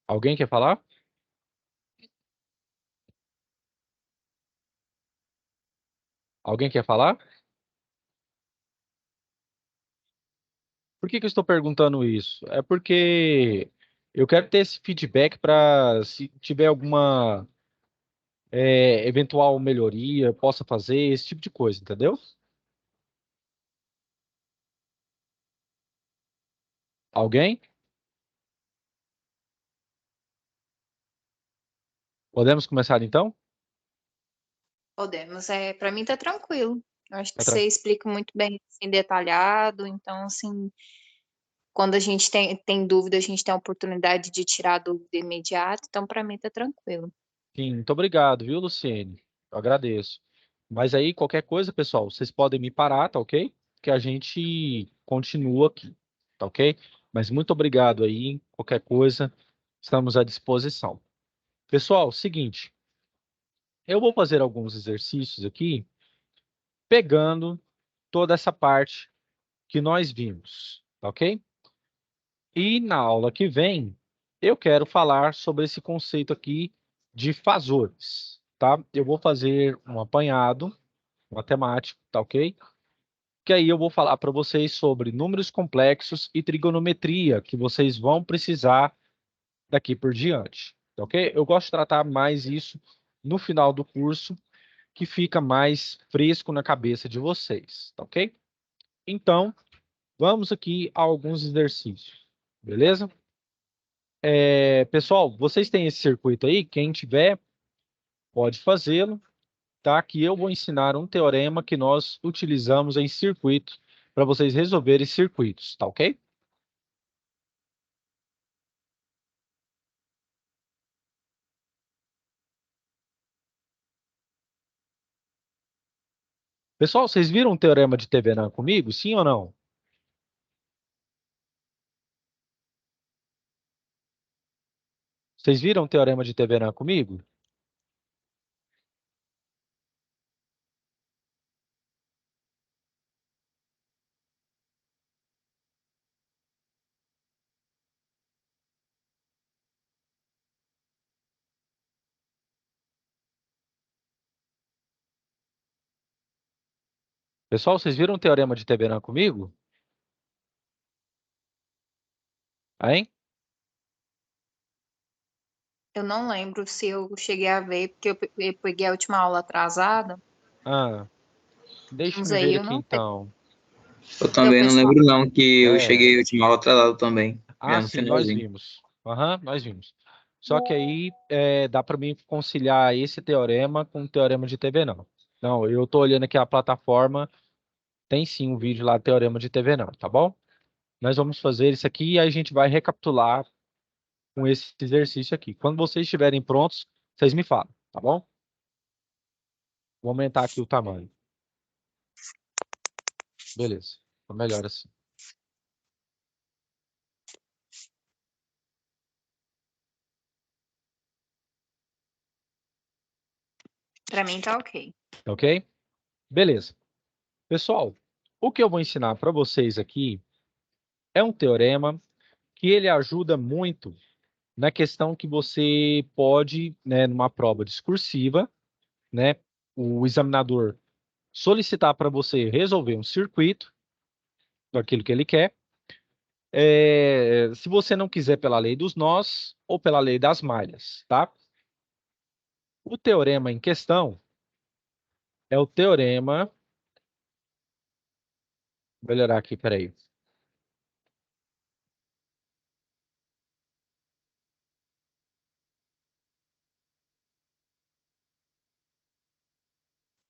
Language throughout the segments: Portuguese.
Alguém quer falar? Alguém quer falar? Por que que eu estou perguntando isso? É porque eu quero ter esse feedback para, se tiver alguma eventual melhoria, eu possa fazer esse tipo de coisa, entendeu? Alguém? Podemos começar então? Podemos. Para mim tá tranquilo. Eu acho que Tá você tranquilo. explica muito bem, assim, detalhado, então, assim, quando a gente tem dúvida, a gente tem a oportunidade de tirar a dúvida imediato, então para mim tá tranquilo. Sim, muito obrigado, viu, Luciene? Eu agradeço. Mas aí, qualquer coisa, pessoal, vocês podem me parar, tá ok? Que a gente continua aqui, tá ok? Mas muito obrigado aí. Qualquer coisa, estamos à disposição. Pessoal, seguinte, eu vou fazer alguns exercícios aqui, pegando toda essa parte que nós vimos, tá ok? E na aula que vem, eu quero falar sobre esse conceito aqui de fasores, tá? Eu vou fazer um apanhado matemático, tá ok? Que aí eu vou falar para vocês sobre números complexos e trigonometria, que vocês vão precisar daqui por diante, tá ok? Eu gosto de tratar mais isso no final do curso, que fica mais fresco na cabeça de vocês, tá ok? Então, vamos aqui a alguns exercícios, beleza? Pessoal, vocês têm esse circuito aí? Quem tiver, pode fazê-lo, tá? Que eu vou ensinar um teorema que nós utilizamos em circuito para vocês resolverem circuitos, tá ok? Pessoal, vocês viram o teorema de Thevenin comigo? Sim ou não? Vocês viram o teorema de Thevenin comigo? Pessoal, vocês viram o teorema de Thevenin comigo? Hein? Eu não lembro se eu cheguei a ver, porque eu peguei a última aula atrasada, Ah, mas deixe-me aí ver eu aqui não sei. então. Eu Não, também não pessoal, lembro não, que eu É, cheguei, eu tinha aula atrasado também, ah, já no sim, nós finalzinho. vimos. Aham, nós vimos. Só que aí dá para mim conciliar esse teorema com o teorema de Thevenin. Não, eu estou olhando aqui a plataforma, tem sim um vídeo lá, teorema de Thevenin, tá bom? Nós vamos fazer isso aqui e aí a gente vai recapitular com esse exercício aqui. Quando vocês estiverem prontos, vocês me falam, tá bom? Vou aumentar aqui o tamanho. Beleza, ficou melhor assim. para mim tá ok. Tá ok? Beleza. Pessoal, o que eu vou ensinar para vocês aqui é um teorema que ele ajuda muito na questão que você pode, né, numa prova discursiva, né, o examinador solicitar para você resolver um circuito daquilo que ele quer. Se você não quiser pela lei dos nós ou pela lei das malhas, tá? O teorema em questão é o teorema. Vou melhorar aqui, peraí.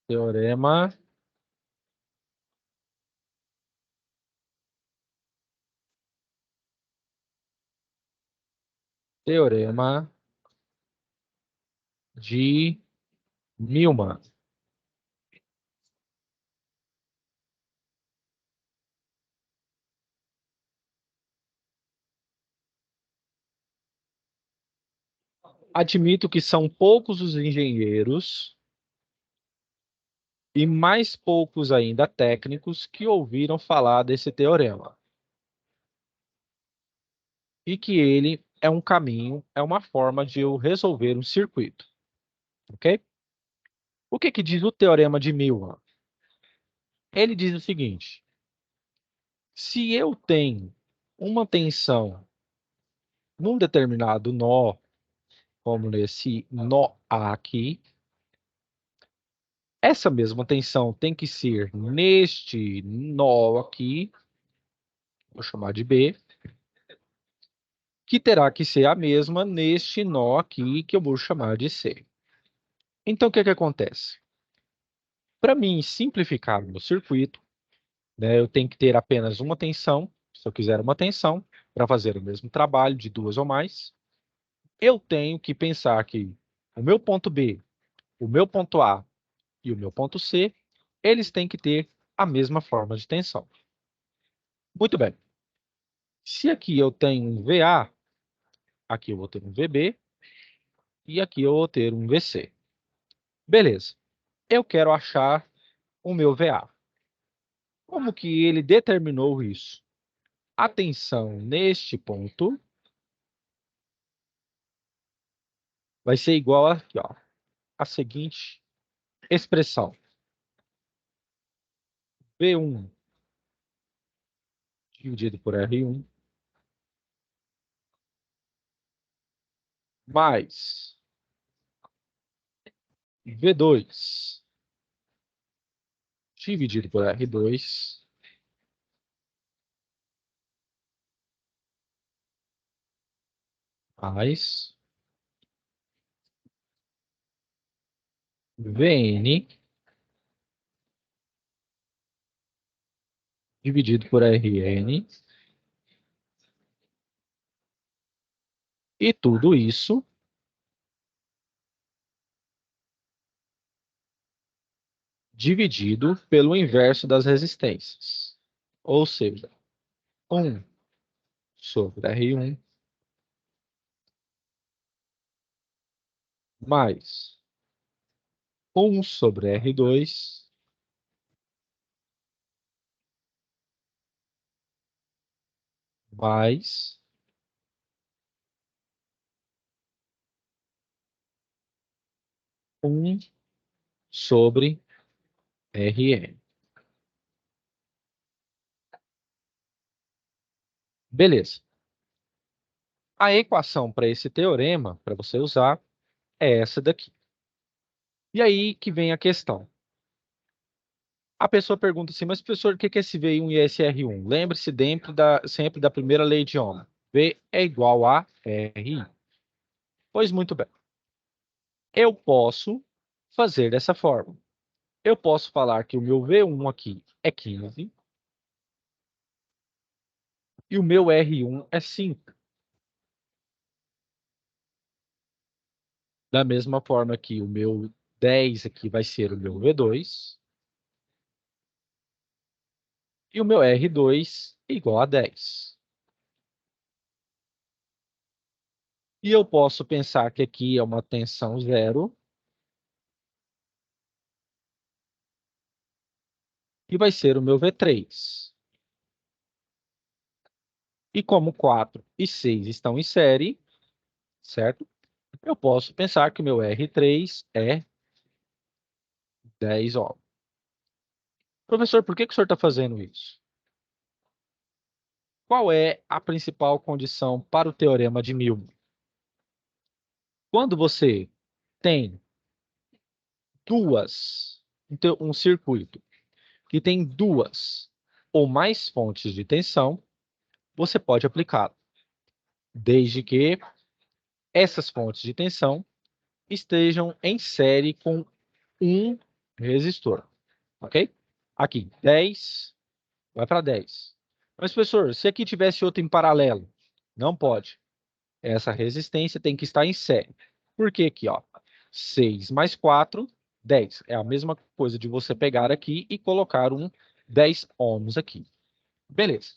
Teorema. Teorema de Milman. Admito que são poucos os engenheiros e mais poucos ainda técnicos que ouviram falar desse teorema. E que ele é um caminho, é uma forma de eu resolver um circuito, ok? O que diz o teorema de Milman? Ele diz o seguinte: se eu tenho uma tensão num determinado nó, como nesse nó A aqui, essa mesma tensão tem que ser neste nó aqui, vou chamar de B, que terá que ser a mesma neste nó aqui, que eu vou chamar de C. Então, o que acontece? Para mim simplificar o meu circuito, né, eu tenho que ter apenas uma tensão, se eu quiser uma tensão, para fazer o mesmo trabalho de duas ou mais, eu tenho que pensar que o meu ponto B, o meu ponto A e o meu ponto C, eles têm que ter a mesma forma de tensão. Muito bem. Se aqui eu tenho um VA, aqui eu vou ter um VB e aqui eu vou ter um VC. Beleza. Eu quero achar o meu VA. Como que ele determinou isso? A tensão neste ponto vai ser igual aqui, ó, a seguinte expressão. V1 dividido por R1 mais V2 dividido por R2 mais Vn dividido por Rn, e tudo isso dividido pelo inverso das resistências. Ou seja, 1 sobre R1 mais 1 sobre R2 mais 1 sobre Rn. Beleza. A equação para esse teorema, para você usar, é essa daqui. E aí que vem a questão. A pessoa pergunta assim, mas professor, o que é esse V1 e esse R1? Lembre-se sempre da primeira lei de Ohm. V é igual a RI. Pois muito bem. Eu posso fazer dessa forma. Eu posso falar que o meu V1 aqui é 15 e o meu R1 é 5. Da mesma forma que o meu 10 aqui vai ser o meu V2 e o meu R2 é igual a 10. E eu posso pensar que aqui é uma tensão zero e vai ser o meu V3. E como 4 e 6 estão em série, certo? Eu posso pensar que o meu R3 é 10 ohms. Professor, por que o senhor está fazendo isso? Qual é a principal condição para o teorema de Milman? Quando você tem um circuito que tem duas ou mais fontes de tensão, você pode aplicá-lo, desde que essas fontes de tensão estejam em série com um resistor, ok? Aqui, 10 vai para 10. Mas, professor, se aqui tivesse outro em paralelo, não pode. Essa resistência tem que estar em série. Por que aqui, ó? 6 mais 4, 10. É a mesma coisa de você pegar aqui e colocar um 10 ohms aqui. Beleza.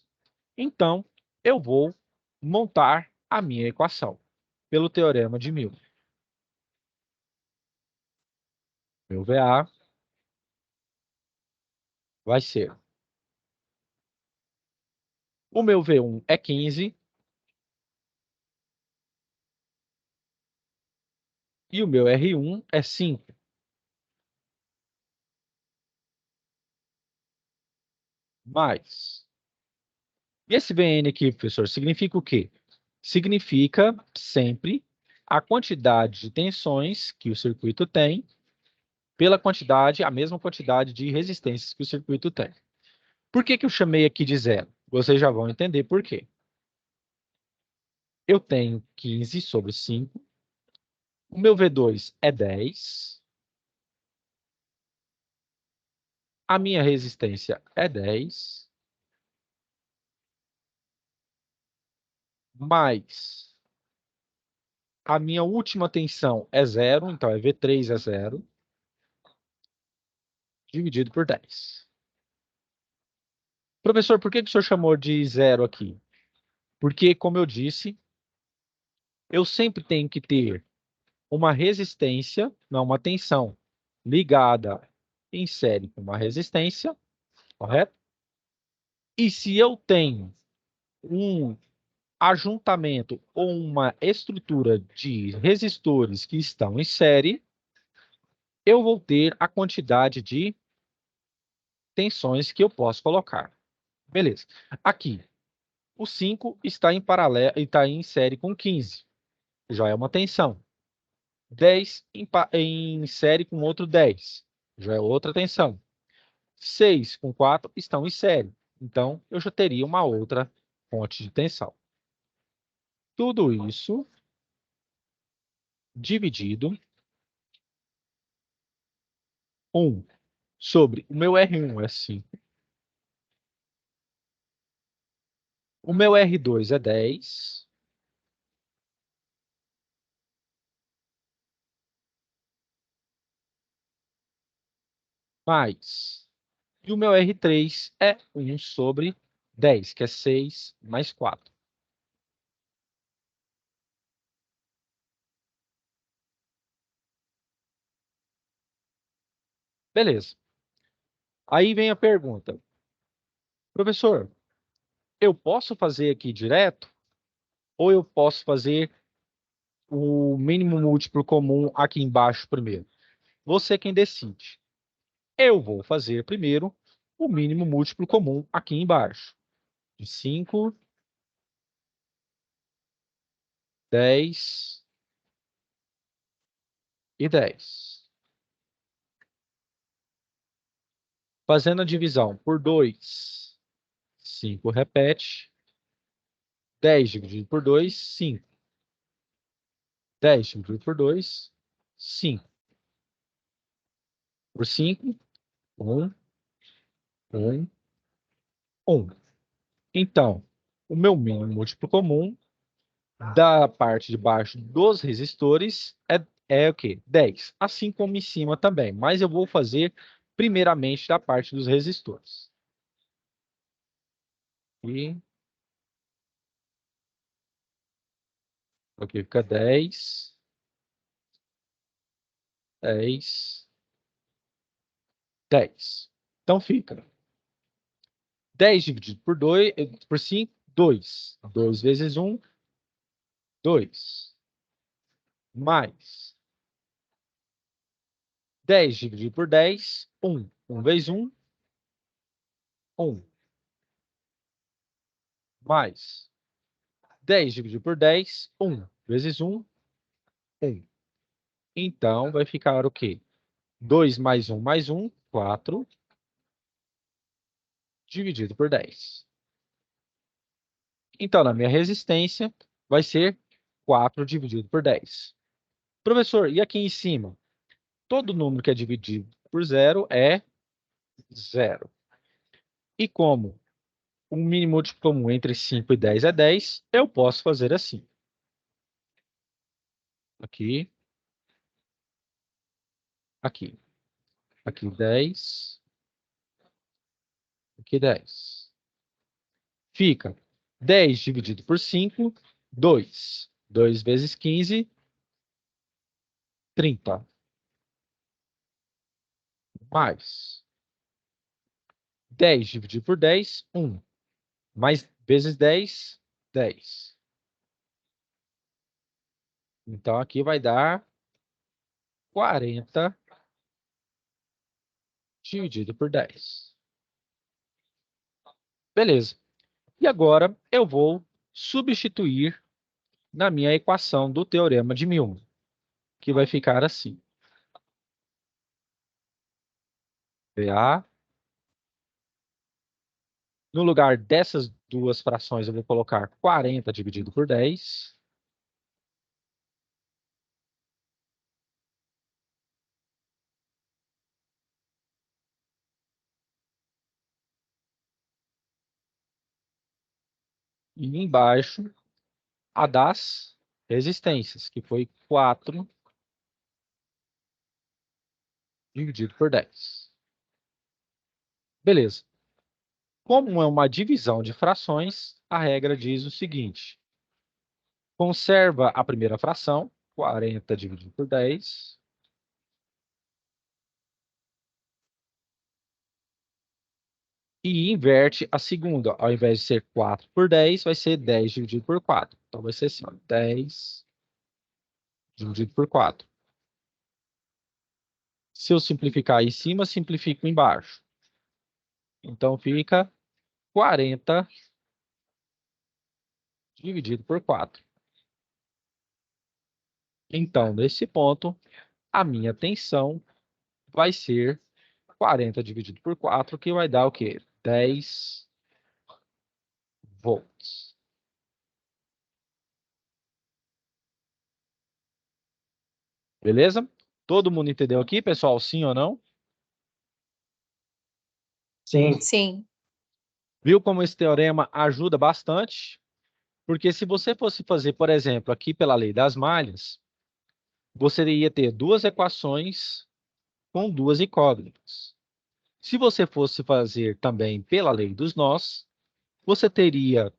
Então, eu vou montar a minha equação pelo teorema de Milman. Meu VA vai ser: o meu V1 é 15 E o meu R1 é 5. Mais. E esse Vn aqui, professor, significa o quê? Significa sempre a quantidade de tensões que o circuito tem pela quantidade, a mesma quantidade de resistências que o circuito tem. Por que que eu chamei aqui de zero? Vocês já vão entender por quê. Eu tenho 15 sobre 5. O meu V2 é 10. A minha resistência é 10. Mais a minha última tensão é 0, então é V3 é 0, dividido por 10. Professor, por que que o senhor chamou de zero aqui? Porque, como eu disse, eu sempre tenho que ter uma resistência, não uma tensão, ligada em série com uma resistência, correto? E se eu tenho um ajuntamento ou uma estrutura de resistores que estão em série, eu vou ter a quantidade de tensões que eu posso colocar. Beleza. Aqui, o 5 está em paralelo, está em série com 15. Já é uma tensão. 10 em série com outro 10. Já é outra tensão. 6 com 4 estão em série. Então, eu já teria uma outra fonte de tensão. Tudo isso dividido 1 sobre o meu R1 é 5. O meu R2 é 10. Mais. E o meu R3 é 1 sobre 10, que é 6 mais 4. Beleza. Aí vem a pergunta. Professor, eu posso fazer aqui direto? Ou eu posso fazer o mínimo múltiplo comum aqui embaixo primeiro? Você quem decide. Eu vou fazer primeiro o mínimo múltiplo comum aqui embaixo. De 5, 10 e 10. Fazendo a divisão por 2, 5 repete. 10 dividido por 2, 5. 10 dividido por 2, 5. Por 5, 1, 1, 1. Então, o meu mínimo múltiplo comum da parte de baixo dos resistores é o quê? 10. Assim como em cima também. Mas eu vou fazer primeiramente da parte dos resistores. E aqui fica 10, 10, 10. Então fica 10 dividido por 2, por 5, 2. 2 vezes 1, 2. Mais 10 dividido por 10, 1. 1 vezes 1, 1. Mais 10 dividido por 10, 1 vezes 1, 1. Então, vai ficar o quê? 2 mais 1, 4, dividido por 10. Então, na minha resistência, vai ser 4 dividido por 10. Professor, e aqui em cima? Todo número que é dividido por zero é zero. E como o mínimo múltiplo comum entre 5 e 10 é 10, eu posso fazer assim. Aqui, aqui. Aqui 10, aqui 10. Fica 10 dividido por 5, 2. 2 vezes 15, 30. Mais 10 dividido por 10, 1. Mais vezes 10, 10. Então, aqui vai dar 40 dividido por 10. Beleza. E agora eu vou substituir na minha equação do teorema de Milman, que vai ficar assim. VA. No lugar dessas duas frações, eu vou colocar 40 dividido por 10. E embaixo, a das resistências, que foi 4 dividido por 10. Beleza. Como é uma divisão de frações, a regra diz o seguinte: conserva a primeira fração, 40 dividido por 10. E inverte a segunda. Ao invés de ser 4 por 10, vai ser 10 dividido por 4. Então, vai ser assim, ó, 10 dividido por 4. Se eu simplificar em cima, simplifico embaixo. Então, fica 40 dividido por 4. Então, nesse ponto, a minha tensão vai ser 40 dividido por 4, que vai dar o quê? 10 volts. Beleza? Todo mundo entendeu aqui, pessoal? Sim ou não? Sim. Sim. Viu como esse teorema ajuda bastante? Porque se você fosse fazer, por exemplo, aqui pela lei das malhas, você iria ter duas equações com duas incógnitas. Se você fosse fazer também pela lei dos nós, você teria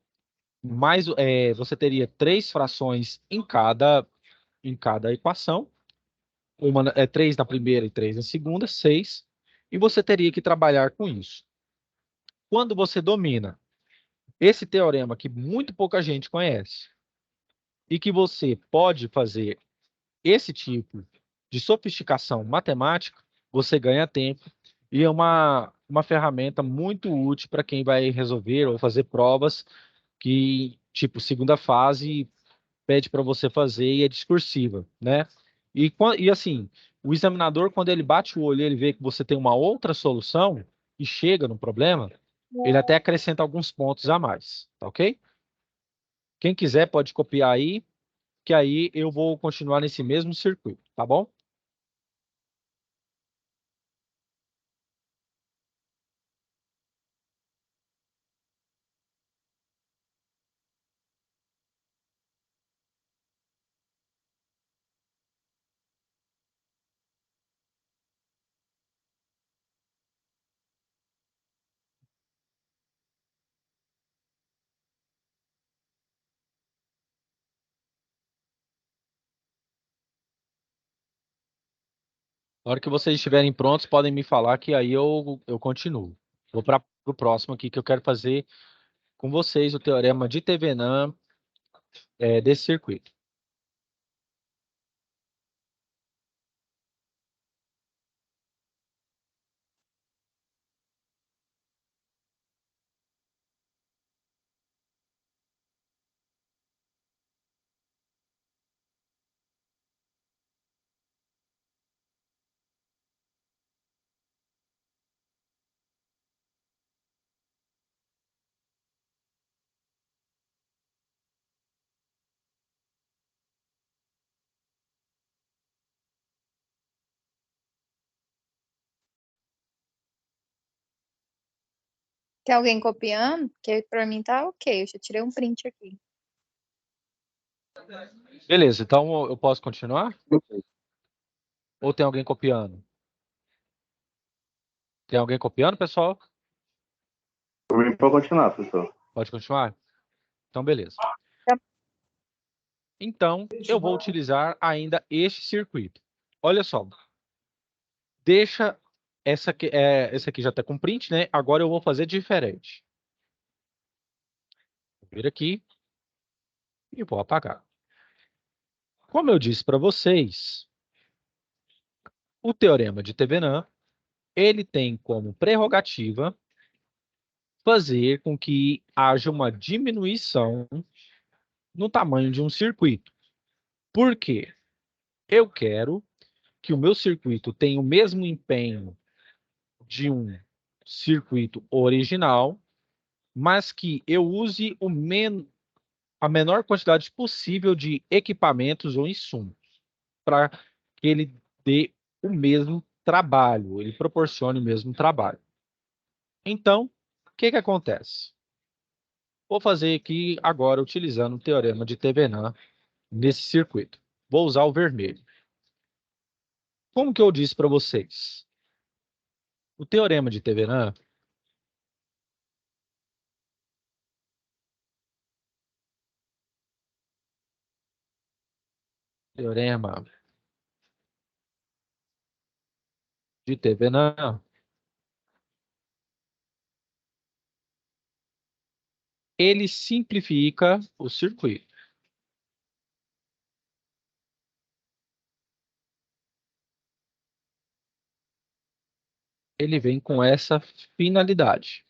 você teria três frações em cada equação. Uma é 3 na primeira e 3 na segunda, 6. E você teria que trabalhar com isso. Quando você domina esse teorema que muito pouca gente conhece e que você pode fazer esse tipo de sofisticação matemática, você ganha tempo e é uma ferramenta muito útil para quem vai resolver ou fazer provas que, tipo, segunda fase pede para você fazer e é discursiva, né? E assim, o examinador, quando ele bate o olho e ele vê que você tem uma outra solução e chega no problema, ele até acrescenta alguns pontos a mais, tá ok? Quem quiser pode copiar aí, que aí eu vou continuar nesse mesmo circuito, tá bom? Na hora que vocês estiverem prontos, podem me falar que aí eu continuo. Vou para o próximo aqui que eu quero fazer com vocês o teorema de Thevenin desse circuito. Tem alguém copiando? Porque para mim tá ok. Eu já tirei um print aqui. Beleza, então eu posso continuar? Ou tem alguém copiando? Tem alguém copiando, pessoal? Por mim, pode continuar, professor. Pode continuar? Então, beleza. Tá. Então, eu vou utilizar ainda este circuito. Olha só. Deixa essa aqui já está com print, né? Agora eu vou fazer diferente. Vou vir aqui e vou apagar. Como eu disse para vocês, O teorema de Thevenin, ele tem como prerrogativa fazer com que haja uma diminuição no tamanho de um circuito. Por quê? Eu quero que o meu circuito tenha o mesmo empenho de um circuito original, mas que eu use a menor quantidade possível de equipamentos ou insumos para que ele dê o mesmo trabalho, ele proporcione o mesmo trabalho. Então, o que acontece? Vou fazer aqui agora utilizando o teorema de Thevenin nesse circuito. Vou usar o vermelho. Como que eu disse para vocês? O teorema de Thevenin teorema de Thevenin, ele simplifica o circuito. Ele vem com essa finalidade,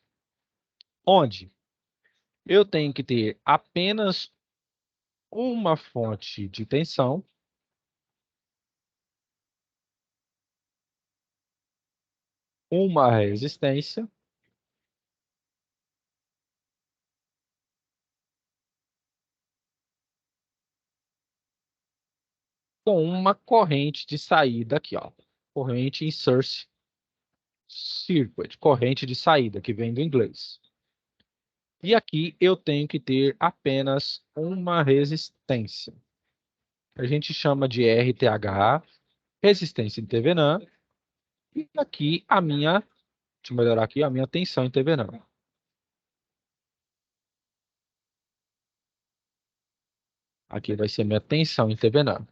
onde eu tenho que ter apenas uma fonte de tensão uma resistência com uma corrente de saída aqui, ó. Corrente insert circuit, corrente de saída, que vem do inglês. E aqui eu tenho que ter apenas uma resistência. A gente chama de RTH, resistência em Thevenin. E aqui a minha, deixa eu melhorar aqui, a minha tensão em Thevenin. Aqui vai ser minha tensão em Thevenin.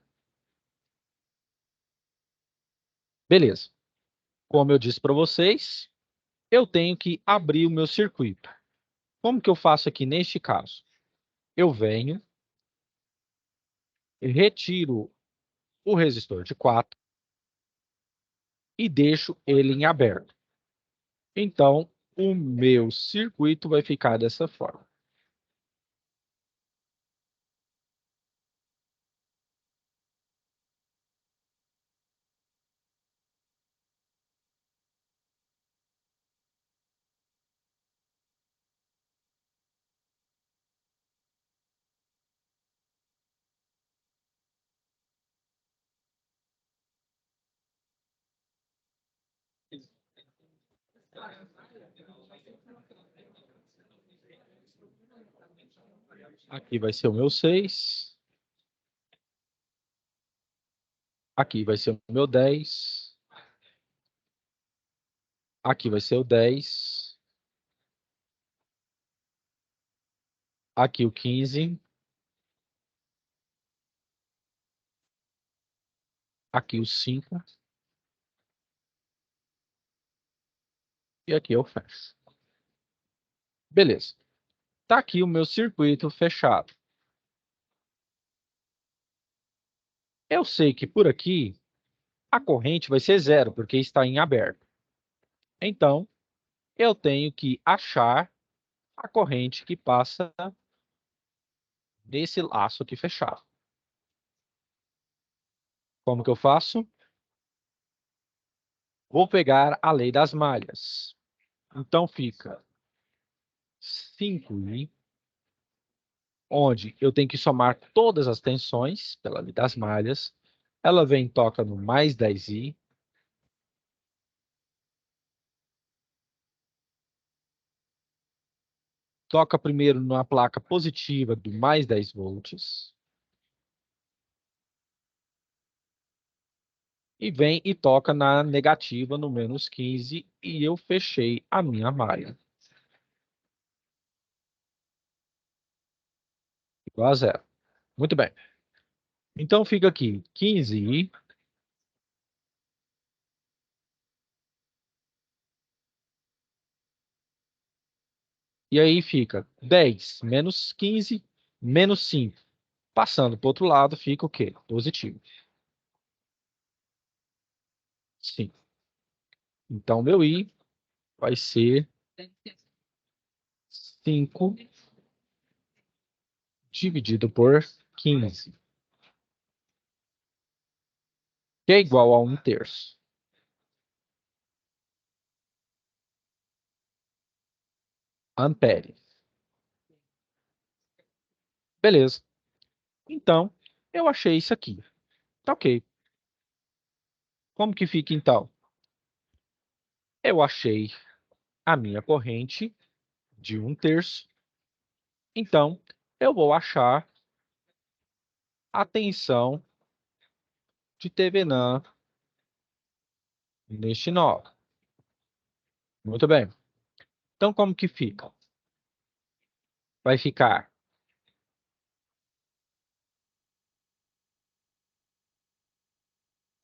Beleza. Como eu disse para vocês, eu tenho que abrir o meu circuito. Como que eu faço aqui neste caso? Eu venho, retiro o resistor de 4 e deixo ele em aberto. Então, o meu circuito vai ficar dessa forma. Aqui vai ser o meu 6. Aqui vai ser o meu 10. Aqui vai ser o 10. Aqui o 15. Aqui o 5. E aqui eu fecho. Beleza. Tá aqui o meu circuito fechado. Eu sei que por aqui a corrente vai ser zero, porque está em aberto. Então, eu tenho que achar a corrente que passa nesse laço aqui fechado. Como que eu faço? Vou pegar a lei das malhas. Então fica 5i, onde eu tenho que somar todas as tensões pela lei das malhas. Ela vem e toca no mais 10i. Toca primeiro na placa positiva do mais 10 volts. E vem e toca na negativa no menos 15 e eu fechei a minha malha. Igual a zero. Muito bem. Então fica aqui 15i. E aí fica 10 menos 15 menos 5. Passando para o outro lado fica o quê? Positivo. 5. Então, meu I vai ser 5 dividido por 15, que é igual a 1/3. Ampere. Beleza. Então, eu achei isso aqui. Tá ok. Como que fica, então? Eu achei a minha corrente de 1/3. Então, eu vou achar a tensão de Thevenin neste nó. Muito bem. Então, como que fica? Vai ficar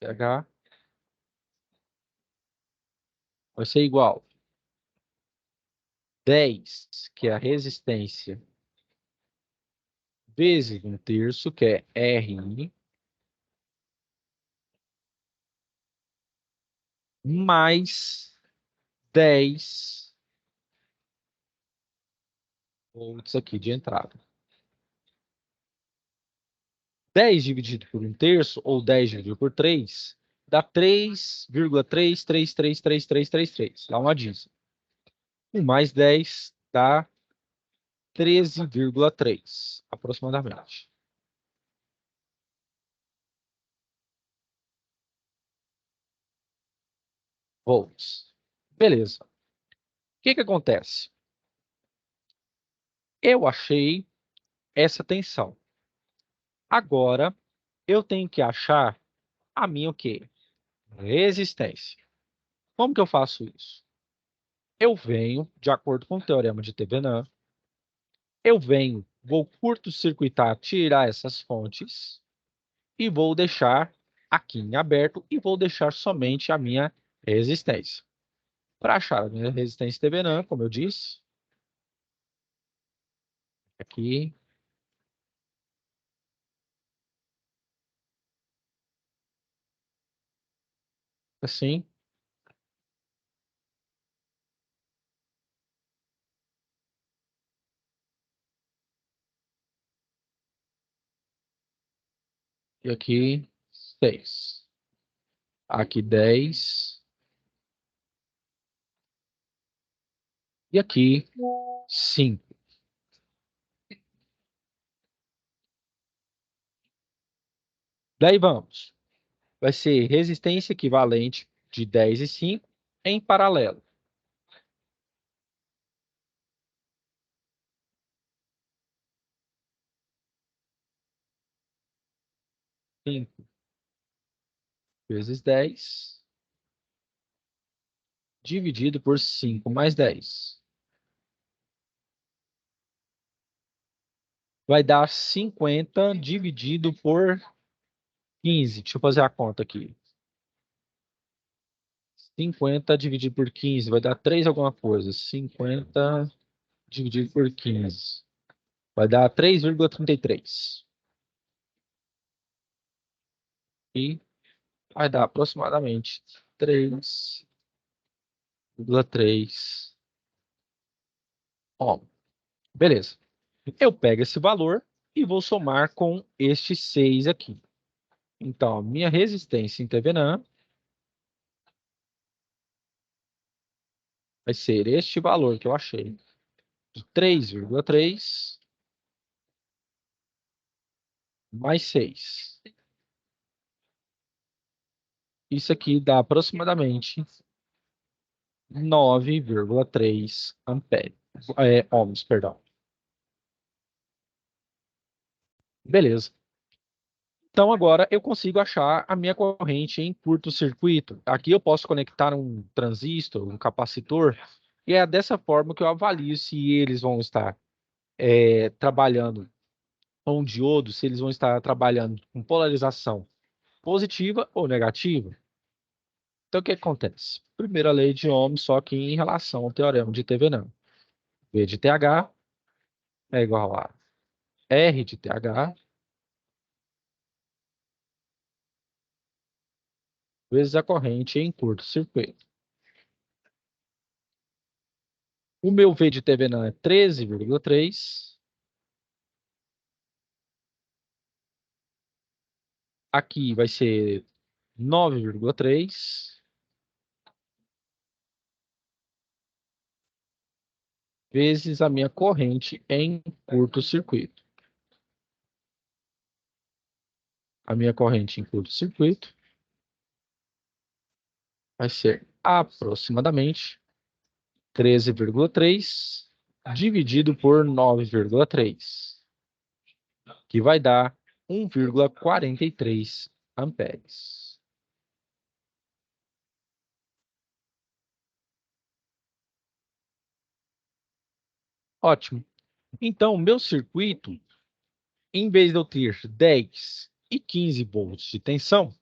PH vai ser igual 10, que é a resistência, vezes 1/3, que é RI, mais 10 volts aqui de entrada. 10 dividido por 1/3, ou 10 dividido por 3, dá 3,3333333. Dá uma dízima. 1 mais 10 dá 13,3, aproximadamente. Volts. Beleza. O que que acontece? Eu achei essa tensão. Agora, eu tenho que achar a minha o quê? Resistência. Como que eu faço isso? Eu venho, de acordo com o teorema de Thevenin, vou curto-circuitar, tirar essas fontes e vou deixar aqui em aberto e vou deixar somente a minha resistência. Para achar a minha resistência Thevenin, como eu disse, aqui, assim, e aqui 6. Aqui 10. E aqui 5. Daí vamos. Vai ser resistência equivalente de 10 e 5 em paralelo. 5 vezes 10 dividido por 5 mais 10. Vai dar 50 dividido por 15. Deixa eu fazer a conta aqui. 50 dividido por 15 vai dar 3 alguma coisa. 50 dividido por 15 vai dar 3,33. E vai dar aproximadamente 3,3 ohm. Beleza. Eu pego esse valor e vou somar com este 6 aqui. Então, minha resistência em Thevenin vai ser este valor que eu achei, de 3,3 mais 6. Isso aqui dá aproximadamente 9,3 ohms, perdão. Beleza. Então, agora eu consigo achar a minha corrente em curto-circuito. Aqui eu posso conectar um transistor, um capacitor, e é dessa forma que eu avalio se eles vão estar trabalhando com um diodo, se eles vão estar trabalhando com polarização positiva ou negativa. Então, o que acontece? Primeira lei de Ohm, só que em relação ao teorema de Thevenin. V de TH é igual a R de TH vezes a corrente em curto-circuito. O meu V de Thevenin é 13,3. Aqui vai ser 9,3 vezes a minha corrente em curto-circuito. A minha corrente em curto-circuito vai ser aproximadamente 13,3 dividido por 9,3, que vai dar 1,43 amperes. Ótimo. Então, o meu circuito, em vez de eu ter 10 e 15 volts de tensão,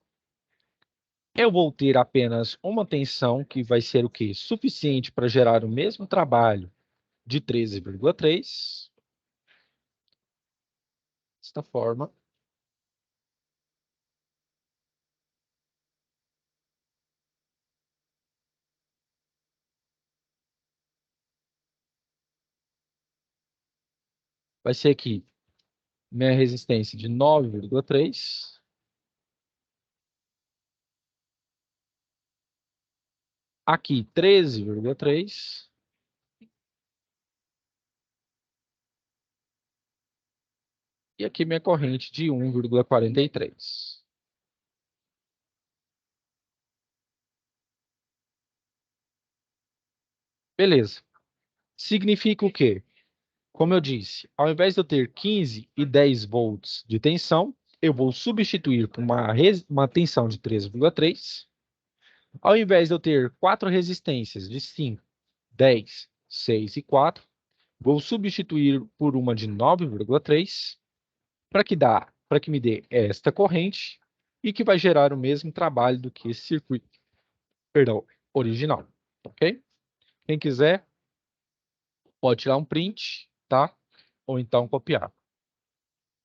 eu vou ter apenas uma tensão que vai ser o quê? Suficiente para gerar o mesmo trabalho de 13,3. Desta forma. Vai ser aqui minha resistência de 9,3. Aqui 13,3. E aqui minha corrente de 1,43. Beleza. Significa o quê? Como eu disse, ao invés de eu ter 15 e 10 volts de tensão, eu vou substituir por uma tensão de 13,3. Ao invés de eu ter 4 resistências de 5, 10, 6 e 4, vou substituir por uma de 9,3 para que me dê esta corrente e que vai gerar o mesmo trabalho do que esse circuito, original, ok? Quem quiser pode tirar um print, tá? Ou então copiar.